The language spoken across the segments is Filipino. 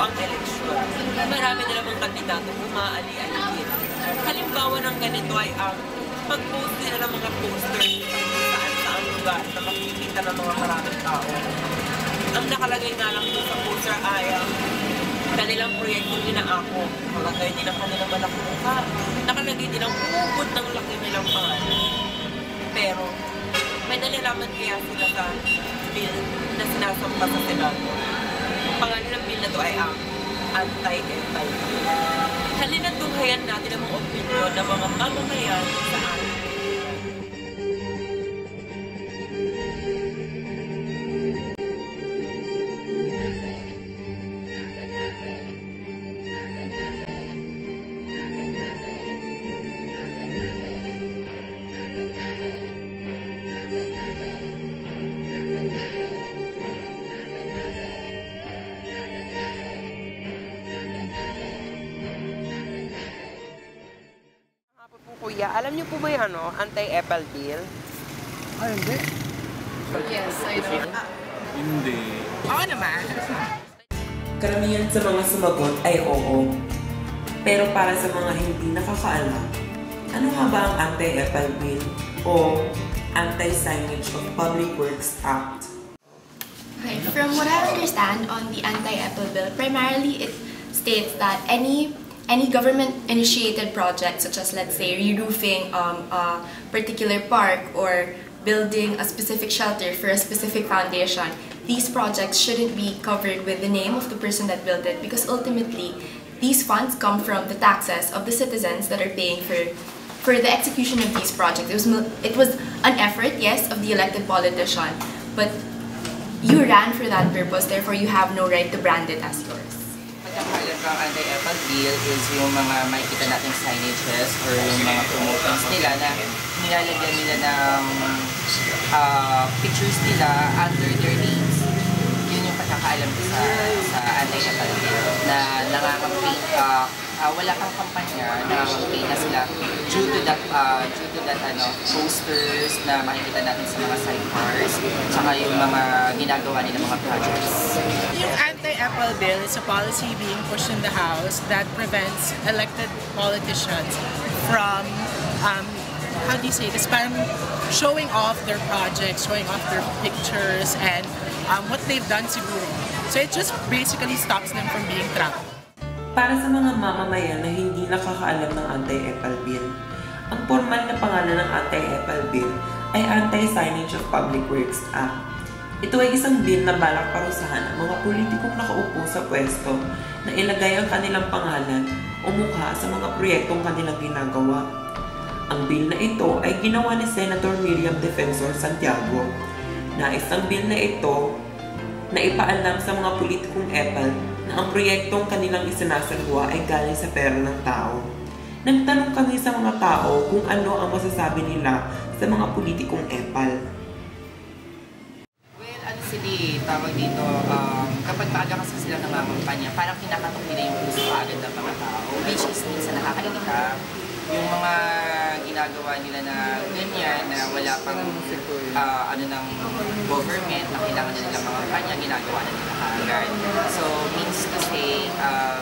ang eleksyon, marami na namang kandidato umaali-aliin. Halimbawa ng ganito ay ang pag-post nila ng mga posters saan lugar na makikita ng mga maraming tao. Ang nakalagay nga lang doon sa poster ay kanilang proyektong inaako. Nakalagay din ang kanilang malaking mukha. Nakalagay din ang umubod ng laki nilang pangalan. Pero, may nalalaman kaya sila sa bill na sinasampa sa Senado. Ang pangalan ng bill na to ay ang anti-epal. Halina't tunghayan natin ang mga opinyon ng mga mamamayan sa atin. Kuya, alam niyo po ba yung anti-epal bill? Hindi. Yes, I know. Hindi. Oo naman. Karamihan sa mga sumagot ay oo. Pero para sa mga hindi nakakaalam, ano nga ba ang anti-epal bill o Anti-Signage of Public Works Act? Okay, from what I understand on the anti-epal bill, primarily it states that any government-initiated project, such as, let's say, re-roofing a particular park or building a specific shelter for a specific foundation, these projects shouldn't be covered with the name of the person that built it, because ultimately, these funds come from the taxes of the citizens that are paying for the execution of these projects. It was an effort, yes, of the elected politician, but you ran for that purpose, therefore you have no right to brand it as yours. Pagkakalat ng anti-epal bill is yung mga makikita nating signages or yung mga promotions nila na nilalagyan nila ng pictures nila under their names. Yun yung pagkakaalam ko sa anti-epal bill na nangangampaign wala kang kampanya, nangangampaign na sila due to that posters na makikita natin sa mga sidebars tsaka yung mga ginagawa nila mga projects. Yung anti-epal bill is a policy being pushed in the House that prevents elected politicians from, how do you say this, parang showing off their projects, showing off their pictures, and what they've done siguro. So it just basically stops them from being trapped. Para sa mga mamamayan na hindi nakakaalam ng anti-epal bill, ang formal na pangalan ng anti-epal bill ay Anti-Signage of Public Works Act. Ito ay isang bill na balak parusahan ang mga politikong nakaupo sa pwesto na ilagay ang kanilang pangalan o mukha sa mga proyektong kanilang ginagawa. Ang bill na ito ay ginawa ni Senator Miriam Defensor Santiago na isang bill na ito na ipaalam sa mga politikong epal na ang proyektong kanilang isinasagawa ay galing sa pera ng tao. Nagtanong kami sa mga tao kung ano ang masasabi nila sa mga politikong epal. Well, tawag dito, kapag maaga kasi sila nangangampanya, parang kinakatok nila yung puso agad ng mga tao, which is minsan nakakalikita. Yung mga ginagawa nila na ganyan, na wala pang ng government na kailangan na nila mga kampanya, ginagawa na nila agad. So, means kasi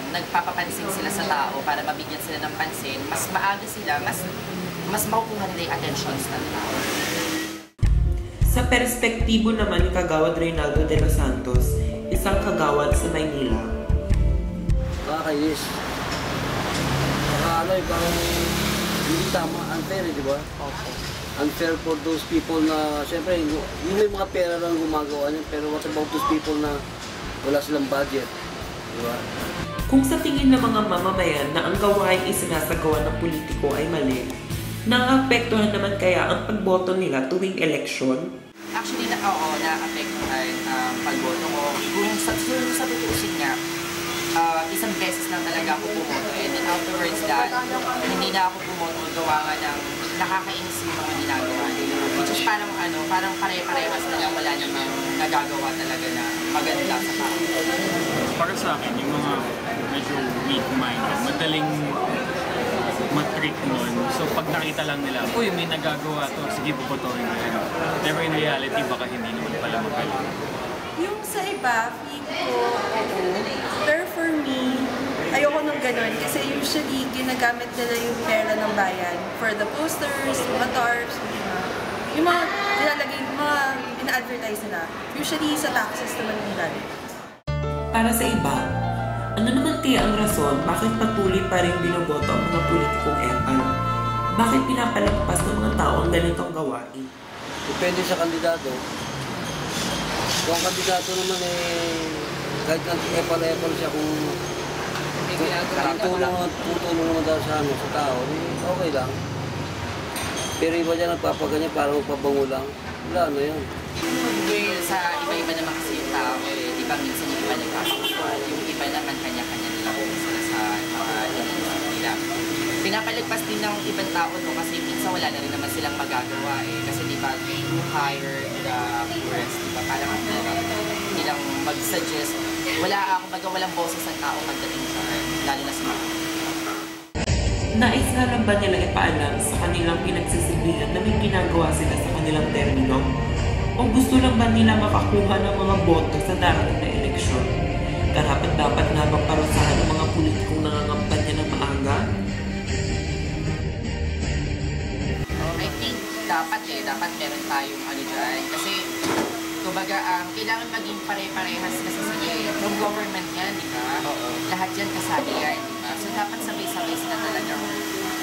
nagpapapansin sila sa tao para mabigyan sila ng pansin, mas maaga sila, mas makukuha nila yung attentions ng tao. Sa perspektibo naman ni Kagawad Reynaldo de los Santos, isang kagawad sa Maynila. Kakainis. Parang hindi tama, unfair, di ba? Unfair for those people na, siyempre, yung may mga pera lang gumagawa niya, pero what about those people na wala silang budget, di ba? Kung sa tingin ng mga mamamayan na ang gawain isinasagawa ng politiko ay mali, naapektuhan naman kaya ang pagboto nila tuwing eleksyon? Actually, naapektuhan ang pagboto ko. Kung sa tutusin nga, isang beses lang talaga ako pumoto, and then afterwards that, hindi na ako pumoto, gawa nga ng nakakainis yung mga ginagawa nila. Which is parang pare-parehas na lang, wala namang nagagawa talaga na maganda sa tao. Para sa akin, yung mga medyo weak-minded, madaling matrick nun. So pag nakita lang nila, uy, may nagagawa to, sige, puputuhin ko yan. Pero in reality, baka hindi naman pala magaling. Yung sa iba, feeling ko, oo. Pero for me, ayoko nung ganun. Kasi usually, ginagamit nila yung pera ng bayan for the posters, mga tarps, yung mga nilalagay, mga ina-advertise nila. Usually, sa taxes naman yung galing. Para sa iba, ano naman kaya ang rason bakit patuloy pa rin binoboto ang mga politikong epal? Bakit pinapalagpas ng mga tao ang ganitong gawain? Depende sa kandidato. Kung ang kandidato naman kahit epal siya kung tutulong naman daw sa tao, okay lang. Pero iba dyan nagpapaganyan para magpabango lang. Wala na yan. Well, sa iba-iba naman kasi yung tao, di ba minsan yung iba nagpapakuan, yung iba naman kanya-kanya nila sila sa mga iniisip nila. Pinapalagpas din ng ibang tao to kasi minsan wala na rin naman silang magagawa kasi di ba you hire the poorest, di ba parang nilang mag-suggest. Walang boses ang tao pagdating sa lalo na sa mga. Nais nga lang ba nila ipaalam sa kanilang pinagsisibihan na may ginagawa sila sa kanilang termino? O gusto lang ba nila makakuha ng mga boto sa darating na eleksyon? Karapat-dapat nga bang parusahan ng mga politikong nangangampanya ng maaga? I think dapat meron tayong dyan. Kasi, kumbaga, kailangan maging pare-parehas kasi from government yan, di ba? Lahat yan kasali yan, di ba? So, dapat sabay-sabay sila talagang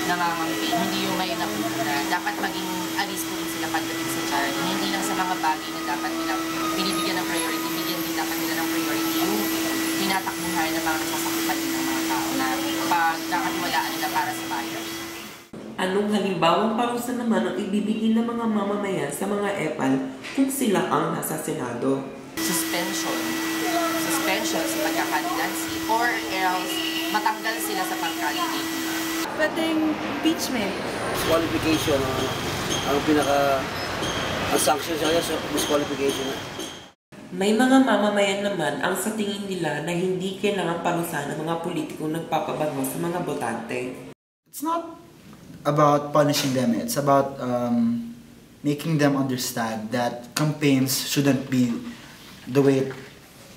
nangangampin. Hindi yung may napuna. Dapat maging alis ko rin sila pagdating sa charity. Hindi lang sa mga bagay na dapat nilang binibigyan ng priority. Bigyan din dapat nila ng priority yung tinatakbuhan ng mga nasasakipan din ng mga tao na pagkakatiwalaan nila para sa bayan. Anong halimbawang parusa naman ang ibibigay ng mga mamamayan sa mga epal kung sila ang nasa Senado? Suspension sa pagkakandidacy or else matanggal sila sa pagkandidate. Pwedeng impeachment. Disqualification ang sanction sa kanya sa disqualification. May mga mamamayan naman ang sa tingin nila na hindi kailangan parusahan ng mga politikong nagpapabango sa mga botante. It's not about punishing them, it's about making them understand that campaigns shouldn't be the way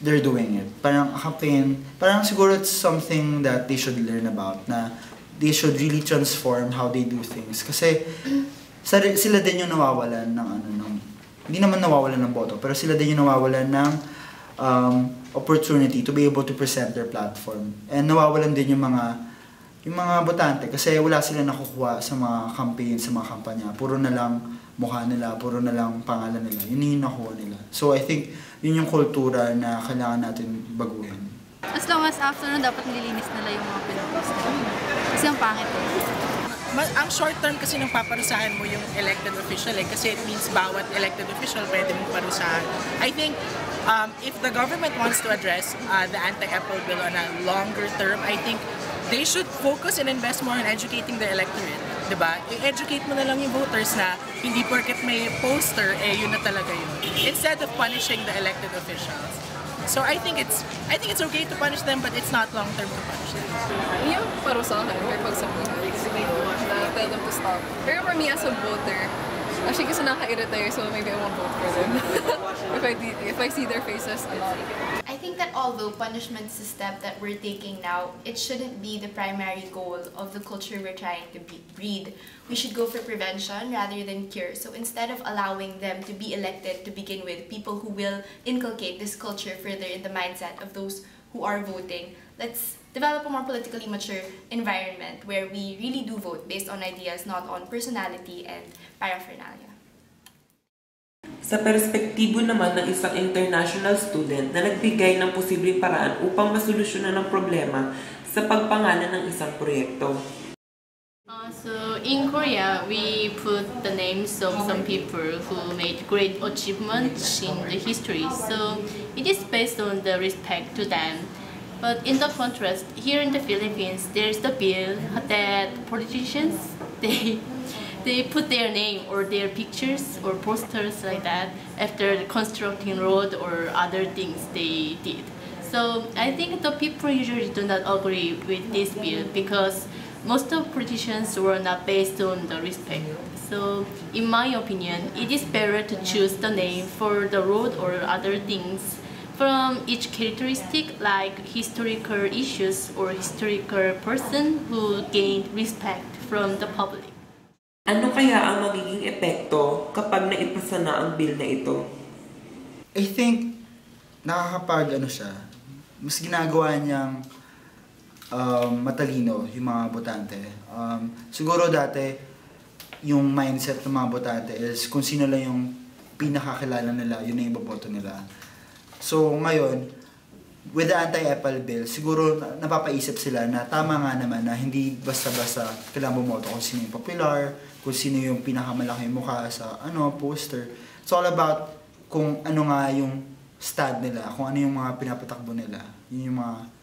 they're doing it. Parang a campaign, parang siguro it's something that they should learn about, na they should really transform how they do things. Kasi sila din yung nawawalan ng hindi naman nawawalan ng boto, pero sila din yung nawawalan ng opportunity to be able to present their platform. And nawawalan din yung mga botante kasi wala sila nakukuha sa mga campaign, sa mga kampanya. Puro na lang mukha nila, puro na lang pangalan nila. Yun yung nakuha nila. So I think yun yung kultura na kailangan natin baguhin. As long as after na dapat nililinis nila yung mga pinupost nila. Kasi ang pangit Ang short term kasi nang paparusahan mo yung elected official kasi it means bawat elected official pwede mong parusahan. I think if the government wants to address the anti-epal bill on a longer term, I think they should focus and invest more in educating the electorate. Diba? I-educate mo na lang yung voters na hindi porket may poster, yun na talaga yun. Instead of punishing the elected officials. So I think it's okay to punish them, but it's not long term to punish them. Yung parusahan kapag sa buhay, siguro, na tell them to stop. Pero for me as a voter, actually kasi nakaka-irritate, so maybe I won't vote for them. if I see their faces a lot. I think that although punishment is a step that we're taking now, it shouldn't be the primary goal of the culture we're trying to breed. We should go for prevention rather than cure. So instead of allowing them to be elected to begin with, people who will inculcate this culture further in the mindset of those who are voting, let's develop a more politically mature environment where we really do vote based on ideas, not on personality and paraphernalia. Sa perspektibo naman ng isang international student na nagbigay ng posibleng paraan upang masolusyonan ang problema sa pagpangalan ng isang proyekto. So in Korea, we put the names of some people who made great achievements in the history. So it is based on the respect to them. But in the contrast, here in the Philippines, there's the bill that politicians, they put their name or their pictures or posters like that after constructing road or other things they did. So I think the people usually do not agree with this bill because most of politicians were not based on the respect. So in my opinion, it is better to choose the name for the road or other things from each characteristic like historical issues or historical person who gained respect from the public. Ano kaya ang magiging epekto kapag naipasa na ang bill na ito? I think nakakapag siya, mas ginagawa niyang matalino yung mga botante. Siguro dati yung mindset ng mga botante is kung sino lang yung pinakakilala nila, yun na yung boboto nila. So ngayon, with the anti-epal bill, siguro napapaisip sila na tama nga naman na hindi basta-basta kailangan bumoto kung sino yung popular, kung sino yung pinakamalaking mukha sa poster. It's all about kung ano nga yung stand nila, kung ano yung mga pinapatakbo nila. Yun yung mga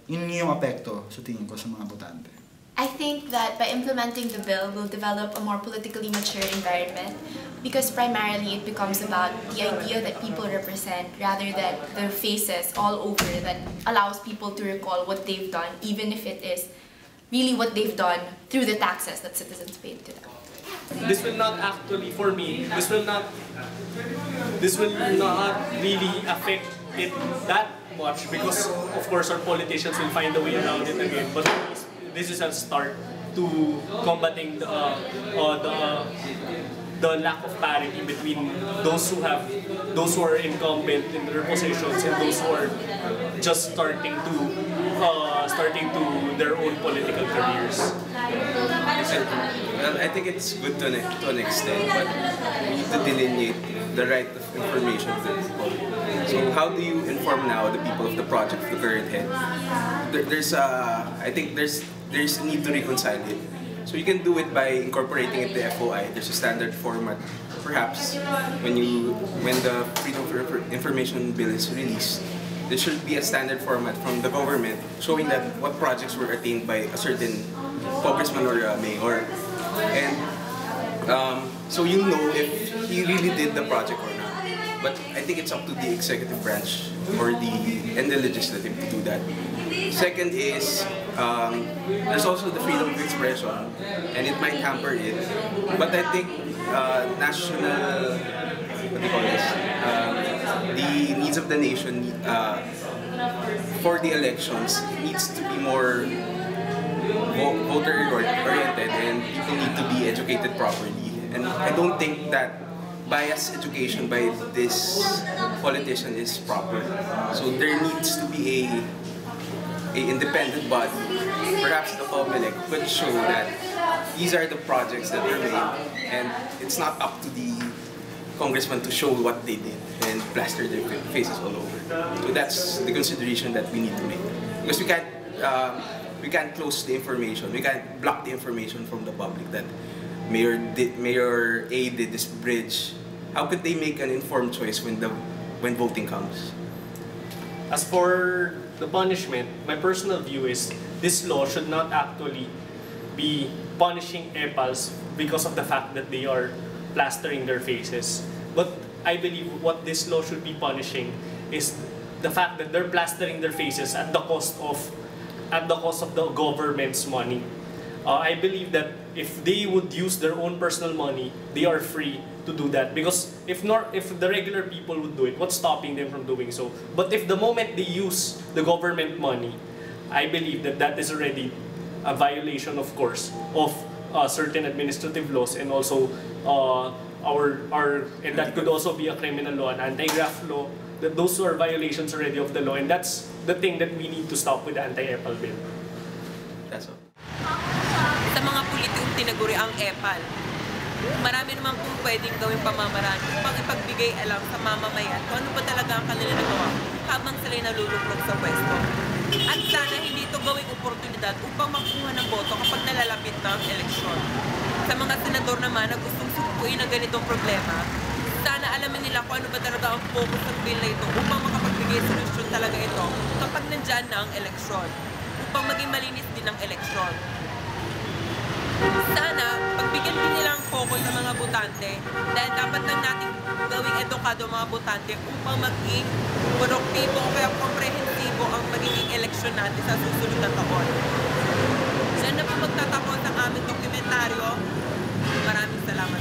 yun yung apekto sa tingin ko sa mga botante. I think that by implementing the bill, we'll develop a more politically mature environment because primarily it becomes about the idea that people represent rather than their faces all over that allows people to recall what they've done, even if it is really what they've done through the taxes that citizens paid to them. This will not actually, for me, this will not really affect it that much because of course our politicians will find a way around it again. But this is a start to combating the lack of parity between those who are incumbent in their positions and those who are just starting to their own political careers. Well, I think it's good to an extent, but we need to delineate the right of information to the people. So how do you inform now the people of the project, the current head? I think there's a need to reconcile it. So you can do it by incorporating it to FOI. There's a standard format. Perhaps when the Freedom of Information Bill is released, there should be a standard format from the government showing that what projects were attained by a certain congressman or mayor. And so you know if he really did the project or not. But I think it's up to the executive branch and the legislative to do that. Second is, there's also the freedom of expression, and it might hamper it. But I think the needs of the nation for the elections needs to be more voter-oriented, and people need to be educated properly. And I don't think that biased education by this politician is proper. So there needs to be a independent body, perhaps the public, could show that these are the projects that were made, and it's not up to the congressman to show what they did and plaster their faces all over. So that's the consideration that we need to make, because we can't close the information, we can't block the information from the public that Mayor A did this bridge. How could they make an informed choice when voting comes? As for the punishment, my personal view is this law should not actually be punishing epals because of the fact that they are plastering their faces. But I believe what this law should be punishing is the fact that they're plastering their faces at the cost of the government's money. I believe that if they would use their own personal money, they are free to do that. Because if the regular people would do it, what's stopping them from doing so? But if the moment they use the government money, I believe that that is already a violation, of course, of certain administrative laws, and also and that could also be a criminal law, an anti-graft law. That those are violations already of the law, and that's the thing that we need to stop with the anti-epal bill. That's all. Sa mga politikong tinaguri ang epal, marami naman kung pwedeng gawing pamamaraan upang ipagbigay alam sa mamamayan kung ano ba talaga ang kanila nagawa habang sila'y naluluklog sa pwesto. At sana hindi ito gawing oportunidad upang makuha ng boto kapag nalalapit na ang eleksyon. Sa mga senador naman na gustong sugpuin ang ganitong problema, sana alamin nila kung ano ba talaga ang focus ng bill na ito upang makapagbigay solusyon talaga ito kapag nandyan na ang eleksyon, upang maging malinis din ang eleksyon. Sana, pagbigyan din nila ang focus sa mga botante dahil dapat lang natin gawing edukado mga botante upang maging produktibo o kaya komprehensibo ang magiging eleksyon natin sa susunod na taon. Diyan na po magtatapos ang aming dokumentaryo. Maraming salamat.